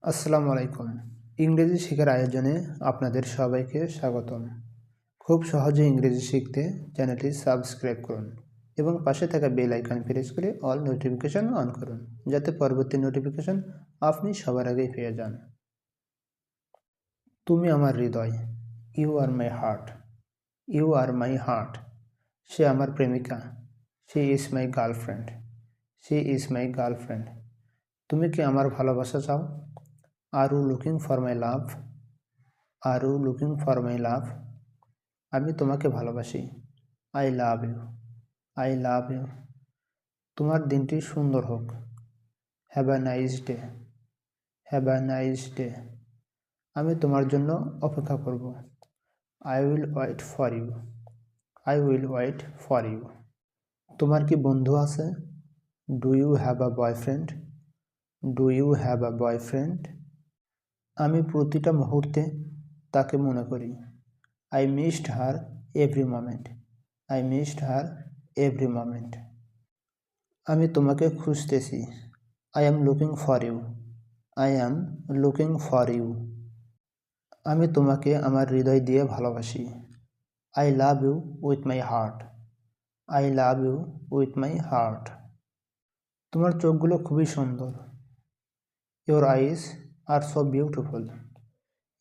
আসসালামু আলাইকুম। ইংরেজি শেখার আয়োজনে আপনাদের সবাইকে স্বাগতম। খুব সহজে ইংরেজি শিখতে চ্যানেলটি সাবস্ক্রাইব করুন এবং পাশে থাকা বেল আইকন প্রেস করে অল নোটিফিকেশন অন করুন, যাতে পরবর্তী নোটিফিকেশন আপনি সবার আগেই পেয়ে যান। তুমি আমার হৃদয়, you are my heart, you are my heart. সে আমার প্রেমিকা, she is my girlfriend, she is my girlfriend. তুমি কি আমার ভালোবাসা চাও? Are you looking for my love, are you looking for my love. আমি তোমাকে ভালোবাসি, I love you, I love you. তোমার দিনটি সুন্দর হোক, have a nice day, have a nice day. আমি তোমার জন্য অপেক্ষা করব, I will wait for you, I will wait for you. তোমার কি বন্ধু আছে? Do you have a boyfriend, do you have a boyfriend. আমি প্রতিটা মুহূর্তে তাকে মনে করি, I missed her every moment, I missed her every moment. আমি তোমাকে খুঁজতেছি, I am looking for you, I am looking for you. আমি তোমাকে আমার হৃদয় দিয়ে ভালোবাসি, I love you with my heart, I love you with my heart. তোমার চোখগুলো খুবই সুন্দর, Your eyes are so beautiful,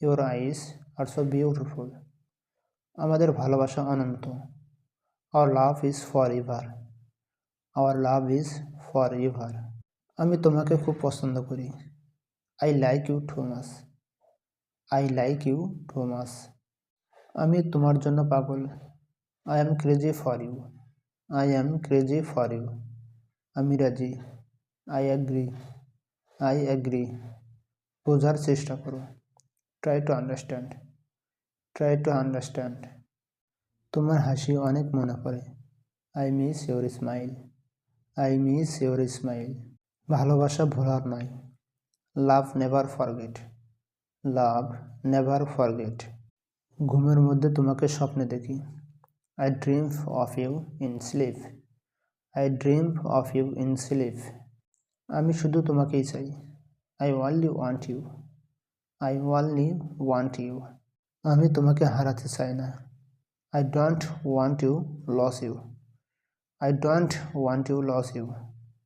Your eyes are so beautiful. আমাদের ভালোবাসা অনন্ত, Our love is forever, Our love is forever. আমি তোমাকে খুব পছন্দ করি, I like you too much, I like you too much. আমি তোমার জন্য পাগল, I am crazy for you, I am crazy for you. আমি রাজি, I agree, I agree. বোঝার চেষ্টা করো, try to understand, try to understand. তোমার হাসি অনেক মনে পড়ে, I miss your smile, I miss your smile. ভালোবাসা ভোলার নয়, love never forget, love never forget. ঘুমের মধ্যে তোমাকে স্বপ্নে দেখি, I dream of you in sleep, I dream of you in sleep. আমি শুধু তোমাকেই চাই, I only want you, I only want you. আমি তোমাকে হারাতে চাই না, I don't want to lose you, I don't want to lose you.